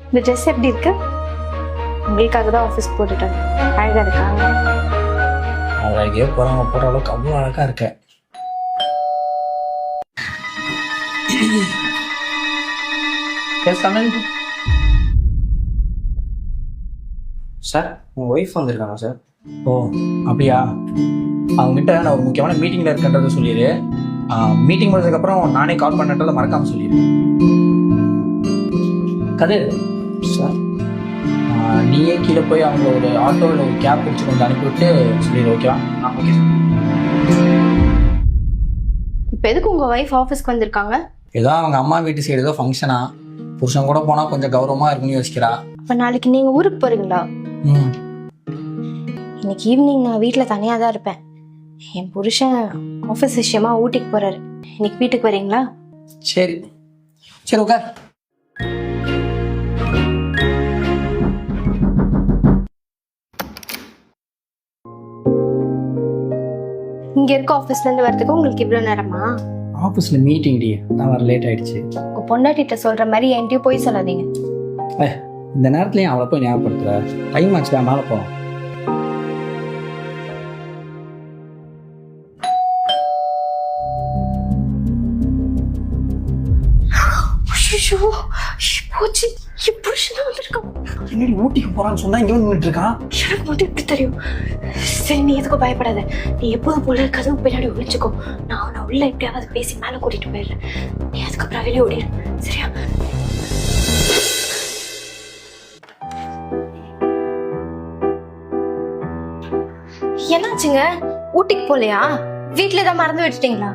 இந்த ட்ரெஸ் எப்படி இருக்கு? உங்களுக்காக தான் ஆஃபீஸ் போட்டுட்டேன். அழகா இருக்கா? அழகே போறாங்க போற அளவுக்கு அவ்வளோ அழகா இருக்க. சார் உங்கள் ஒய்ஃப் வந்திருக்காங்க சார். ஓ அப்படியா? அவங்ககிட்ட நான் ஒரு முக்கியமான மீட்டிங்கில் இருக்கன்றதை சொல்லிடு. மீட்டிங் முடிஞ்சதுக்கப்புறம் நானே கால் பண்ணன்றதை மறக்காமல் சொல்லிடு. கதிர் சார் நீயே கீழே போய் அவங்க ஒரு ஆட்டோ இல்லை ஒரு கேப் பிடிச்சி கொஞ்சம் அனுப்பிவிட்டு சொல்லிடு. ஓகேவா? Okay sir. இப்போ எதுக்கு உங்க ஒய்ஃப் ஆஃபீஸ்க்கு வந்திருக்காங்க? ஏதோ அவங்க அம்மா வீட்டு சைடு ஏதோ ஃபங்க்ஷனா, புருஷன் கூட போனால் கொஞ்சம் கௌரவமாக இருக்குன்னு யோசிக்கிறா. அப்போ நாளைக்கு நீங்க ஊருக்கு போறீங்களா? ம் இன்னைக்கு ஈவினிங் நான் வீட்டில் தனியாக தான் இருப்பேன். என் புருஷன் ஆஃபீஸ் விஷயமா ஊட்டிக்கு போறாரு. இன்னைக்கு வீட்டுக்கு வரீங்களா? சரி சரி உட்கார். இங்க இருக்க ஆஃபீஸ்ல இருந்து வரதுக்கு உங்களுக்கு இவ்வளவு நேரமா? ஆஃபீஸில் மீட்டிங் டி, தான் வர லேட் ஆயிடுச்சு. உங்க பொண்டாட்டிட்ட சொல்ற மாதிரி என்கிட்டயும் போய் சொல்லாதீங்க. இந்த நேரத்துலையும் அவளை போய் ஞாபகப்படுத்துற. டைம் ஆச்சு தான், மேலே போகலாம். போச்சு, என் புருஷன் வந்திருக்கான். என்னடி ஊட்டிக்கு போறான்னு சொன்னா இங்க வந்து நின்றுட்டு இருக்கான்? எனக்கு மட்டும் எப்படி தெரியும்? சரி, நீ எதுக்கும் பயப்படாத. நீ எப்போதும் போல கதவு பின்னாடி ஒழிச்சுக்கோ. நான் அவனை உள்ள எப்படியாவது பேசி மேல கூட்டிட்டு போயிடுறேன். நீ அதுக்கப்புறம் வெளியே ஓடிடு, சரியா? என்னாச்சுங்க? ஊட்டிக்கு போலையா? வீட்டுல ஏதாவது மறந்து வச்சுட்டீங்களா?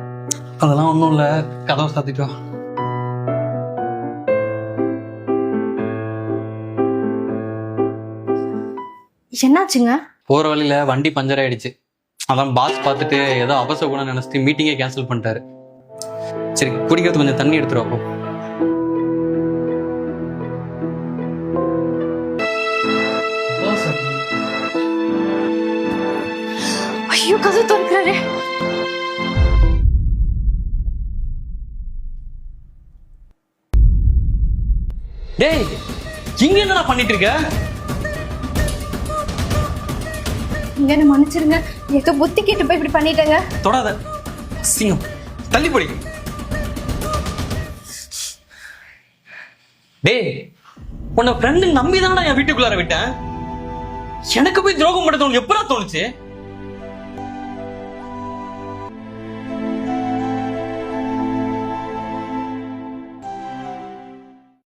அதெல்லாம் ஒன்றும் இல்லை, கதவை சாத்திட்டு வா. என்னாச்சுங்க? போகிற வழியில் வண்டி பஞ்சர் ஆயிடுச்சு. அதான் பாஸ் பார்த்துட்டு ஏதோ அவசகுணம் நினச்சிட்டு மீட்டிங்கே கேன்சல் பண்ணிட்டாரு. சரி, குடிக்கிறது கொஞ்சம் தண்ணி எடுத்துருவோம். ஐயோ, கதை திறக்கிறாரு. டேய், இங்க என்னடா பண்ணிட்டு இருக்க? இங்க என்ன மன்னிச்சிருங்க, ஏதோ புத்தி கேட்டு போய் இப்படி பண்ணிட்டேங்க. தொடாத, சிங்கம் தள்ளி போடி. டேய், உன்னை ஃப்ரெண்டு நம்பி தானடா என் வீட்டுக்குள்ளார விட்டேன். எனக்கு போய் துரோகம் பண்ண தோணு எப்படா தோணுச்சு?